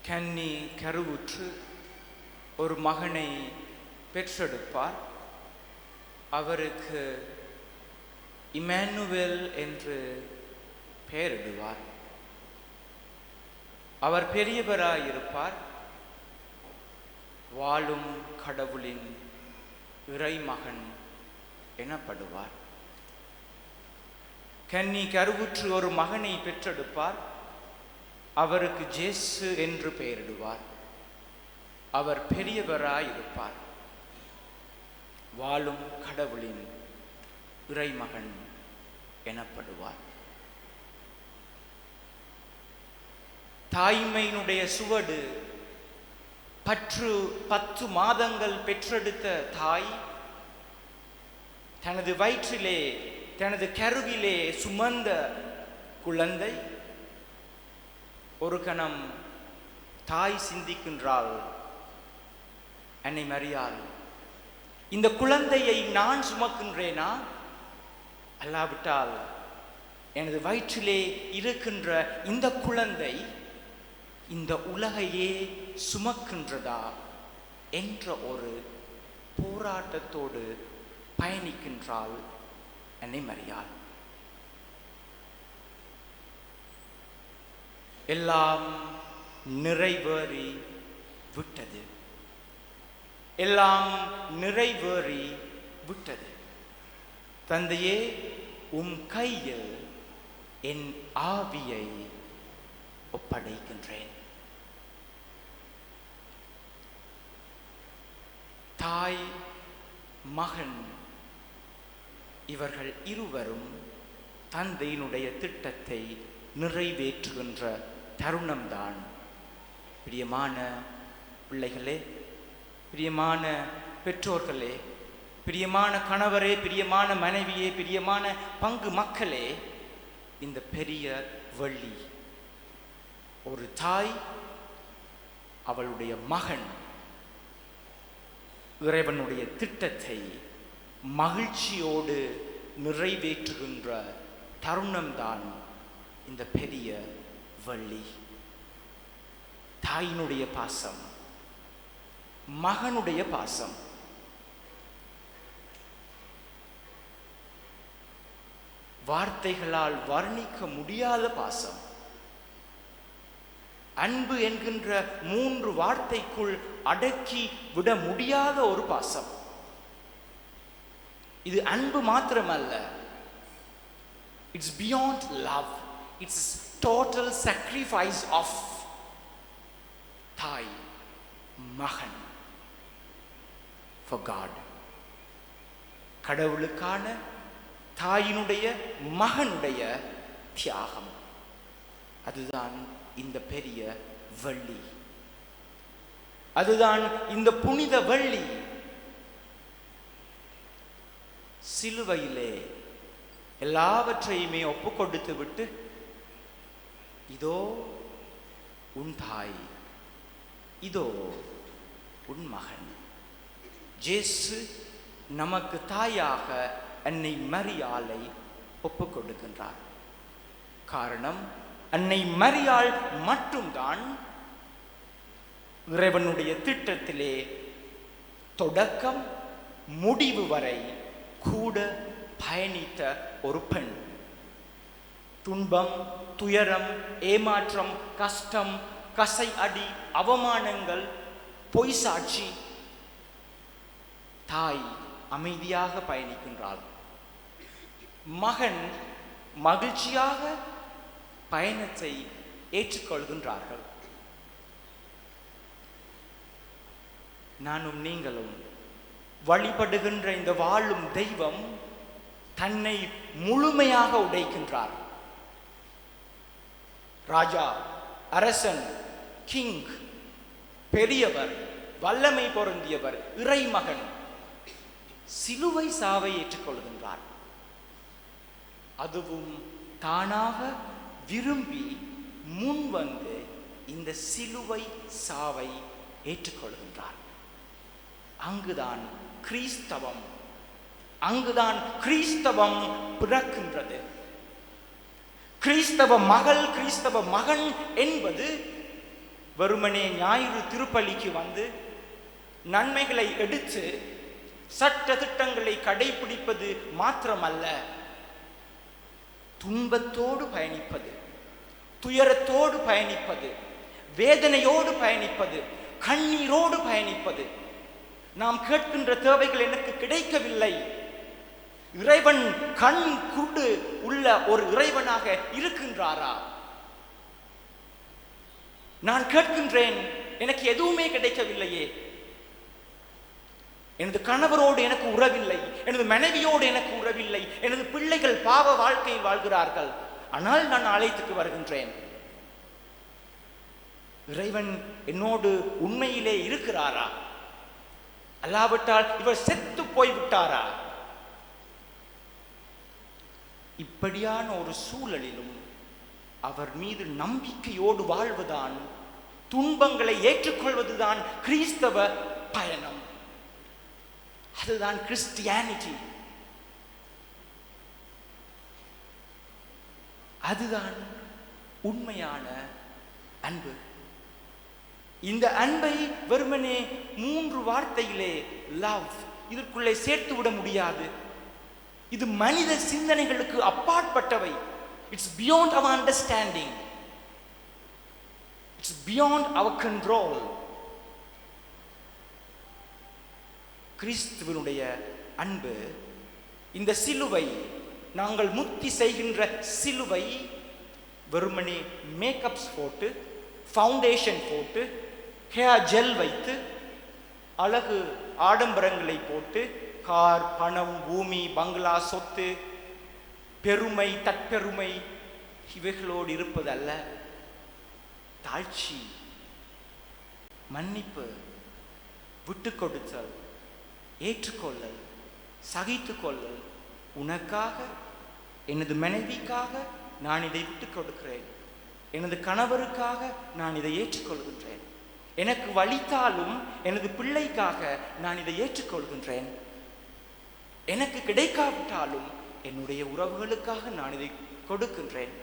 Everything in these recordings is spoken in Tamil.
கன்னி கருவுற்று ஒரு மகனை பெற்றெடுப்பார். அவருக்கு இம்மானுவேல் என்று பெயரிடுவார். அவர் பெரியவராயிருப்பார். வாழும் கடவுளின் இறைமகன் எனப்படுவார். கன்னி கருவுற்று ஒரு மகனை பெற்றெடுப்பார். அவருக்கு ஜேசு என்று பெயரிடுவார். அவர் பெரியவராயிருப்பார். வாழும் கடவுளின் இறைமகன் எனப்படுவார். தாய்மையினுடைய சுவடு பற்று 10 மாதங்கள் பெற்றெடுத்த தாய் தனது வயிற்றிலே தனது கருவிலே சுமந்த குழந்தை ஒரு கணம் தாய் சிந்திக்கின்றாள், அன்னை மரியாள், இந்த குழந்தையை நான் சுமக்கின்றேனா, அல்லாவிட்டால் எனது வயிற்றிலே இருக்கின்ற இந்த குழந்தை இந்த உலகையே சுமக்கின்றதா என்ற ஒரு போராட்டத்தோடு பயணிக்கின்றாள் அன்னை மரியாள். எல்லாம் நிறைவேறி விட்டது. எல்லாம் நிறைவேறி விட்டது. தந்தையே, உம் கையில் என் ஆவியை ஒப்படைக்கின்றேன். தாய் மகன் இவர்கள் இருவரும் தந்தையினுடைய திட்டத்தை நிறைவேற்றுகின்ற தருணம்தான். பிரியமான பிள்ளைகளே, பிரியமான பெற்றோர்களே, பிரியமான கணவரே, பிரியமான மனைவியே, பிரியமான பங்கு மக்களே, இந்த பெரிய வள்ளி ஒரு தாய் அவளுடைய மகன் இறைவனுடைய திட்டத்தை மகிழ்ச்சியோடு நிறைவேற்றுகின்ற தருணம்தான் இந்த பெரிய வள்ளி. தாயினுடைய பாசம், மகனுடைய பாசம், வார்த்தைகளால் வர்ணிக்க முடியாத பாசம். அன்பு என்கின்ற 3 வார்த்தைக்குள் அடக்கி விட முடியாத ஒரு பாசம். இது அன்பு மாத்திரமல்ல, it's beyond love. It's total sacrifice of தாய் மகன் for God. கடவுளுக்கான தாயினுடைய மகனுடைய தியாகம், அதுதான் இந்த பெரிய வள்ளி. அதுதான் இந்த புனித வள்ளி. சிலுவையிலே எல்லாவற்றையுமே ஒப்பு கொடுத்து விட்டு, இதோ உன் தாய், இதோ உன் மகன். ஜேசு நமக்கு தாயாக அன்னை மரியாளை ஒப்பு கொடுக்கின்றார். காரணம், அன்னை மரியாள் மட்டும்தான் இறைவனுடைய திட்டத்திலே தொடக்கம் முடிவு வரை கூட பயணித்த ஒரு பெண். துன்பம், துயரம், ஏமாற்றம், கஷ்டம், கசை அடி, அவமானங்கள், பொய் சாட்சி, தாய் அமைதியாக பயணிக்கின்றாள். மகன் மகிழ்ச்சியாக பயணத்தை ஏற்றுக்கொள்கின்றார்கள். நானும் நீங்களும் வழிபடுகின்ற இந்த வாழும் தெய்வம் தன்னை முழுமையாக உடைக்கின்றார். ராஜா, அரசன், கிங், பெரியவர், வல்லமை பொருந்தியவர், இறைமகன் சிலுவை சாவை ஏற்றுக்கொள்கின்றார். அதுவும் தானாக விரும்பி முன் வந்து இந்த சிலுவை சாவை ஏற்றுக்கொள்கின்றார். அங்குதான் கிறிஸ்தவம், அங்குதான் கிறிஸ்தவம் பிறக்கின்றது. கிறிஸ்தவ மகள், கிறிஸ்தவ மகன் என்பது வெறுமனே ஞாயிறு திருப்பலிக்கு வந்து நன்மைகளை எடுத்து சட்ட திட்டங்களை கடைபிடிப்பது மாத்திரமல்ல, துன்பத்தோடு பயணிப்பது, துயரத்தோடு பயணிப்பது, வேதனையோடு பயணிப்பது, கண்ணீரோடு பயணிப்பது. நாம் கேட்கின்ற தேவைகள் எனக்கு கிடைக்கவில்லை. இறைவன் கண் குருடு உள்ள ஒரு இறைவனாக இருக்கின்றாரா? நான் கேட்கின்றேன், எனக்கு எதுவுமே கிடைக்கவில்லையே. எனது கணவரோடு எனக்கு உறவில்லை, எனது மனைவியோடு எனக்கு உறவில்லை, எனது பிள்ளைகள் பாவ வாழ்க்கையில் வாழ்கிறார்கள். ஆனால் நான் ஆலயத்துக்கு வருகின்றேன். இறைவன் என்னோடு உண்மையிலே இருக்கிறாரா? அல்லாவிட்டால் இவர் செத்து போய்விட்டாரா? இப்படியான ஒரு சூழலிலும் அவர் மீது நம்பிக்கையோடு வாழ்வதுதான், துன்பங்களை ஏற்றுக்கொள்வதுதான் கிறிஸ்தவ பயணம். அதுதான் கிறிஸ்டியானிட்டி. அதுதான் உண்மையான அன்பு. இந்த அன்பை வெறுமனே 3 வார்த்தையிலே லவ் இதற்குள்ளே சேர்த்து விட முடியாது. இது மனித சிந்தனைகளுக்கு அப்பாற்பட்டவை. It's beyond our understanding. It's beyond our control. கிறிஸ்துவனுடைய அன்பு, இந்த சிலுவை, நாங்கள் முக்தி செய்கின்ற சிலுவை வெறுமனே மேக்கப்ஸ் போட்டு, ஃபவுண்டேஷன் போட்டு, ஹேர் ஜெல் வைத்து, அழகு ஆடம்பரங்களை போட்டு, கார், பணம், பூமி, பங்களா, சொத்து, பெருமை, தற்பெருமை இவைகளோடு இருப்பதல்ல. தாழ்ச்சி, மன்னிப்பு, விட்டு கொடுத்தல், ஏற்றுக்கொள்ளல், சகித்து கொள்ளல். உனக்காக, எனது மனைவிக்காக நான் இதை விட்டு கொடுக்கிறேன். எனது கணவருக்காக நான் இதை ஏற்றுக்கொள்கின்றேன். எனக்கு வலித்தாலும் எனது பிள்ளைக்காக நான் இதை ஏற்றுக்கொள்கின்றேன். எனக்கு கிடைக்காவிட்டாலும் என்னுடைய உறவுகளுக்காக நான் இதை கொடுக்கின்றேன்.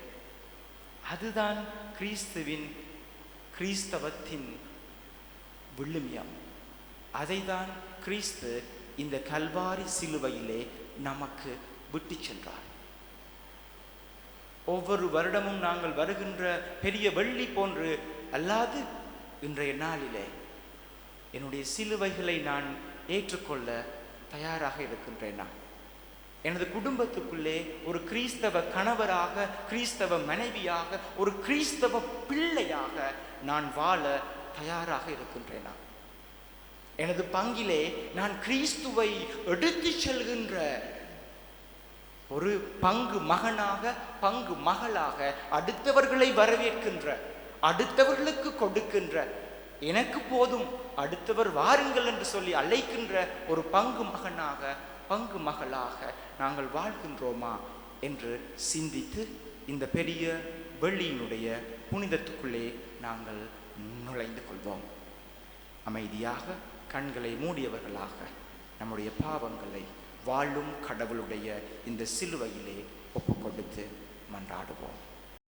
அதுதான் கிறிஸ்தவத்தின் விழுமியம். அதைதான் கிறிஸ்து இந்த கல்வாரி சிலுவையிலே நமக்கு விட்டு சென்றார். ஒவ்வொரு வருடமும் நாங்கள் வருகின்ற பெரிய வெள்ளி போன்று அல்லாது இன்றைய நாளிலே என்னுடைய சிலுவைகளை நான் ஏற்றுக்கொள்ள தயாராக இருக்கின்றேனா? எனது குடும்பத்துக்குள்ளே ஒரு கிறிஸ்தவ கணவராக, கிறிஸ்தவ மனைவியாக, ஒரு கிறிஸ்தவ பிள்ளையாக நான் வாழ தயாராக இருக்கின்றேனா? எனது பங்கிலே நான் கிறிஸ்துவை எடுத்து செல்கின்ற ஒரு பங்கு மகனாக, பங்கு மகளாக, அடுத்தவர்களை வரவேற்கின்ற, அடுத்தவர்களுக்கு கொடுக்கின்ற, எனக்கு போதும் அடுத்தவர் வாருங்கள் என்று சொல்லி அழைக்கின்ற ஒரு பங்கு மகனாக, பங்கு மகளாக நாங்கள் வாழ்கின்றோமா என்று சிந்தித்து இந்த பெரிய வெள்ளியினுடைய புனிதத்துக்குள்ளே நாங்கள் நுழைந்து கொள்வோம். அமைதியாக கண்களை மூடியவர்களாக நம்முடைய பாவங்களை வாழும் கடவுளுடைய இந்த சிலுவையிலே ஒப்புக்கொடுத்து மன்றாடுவோம்.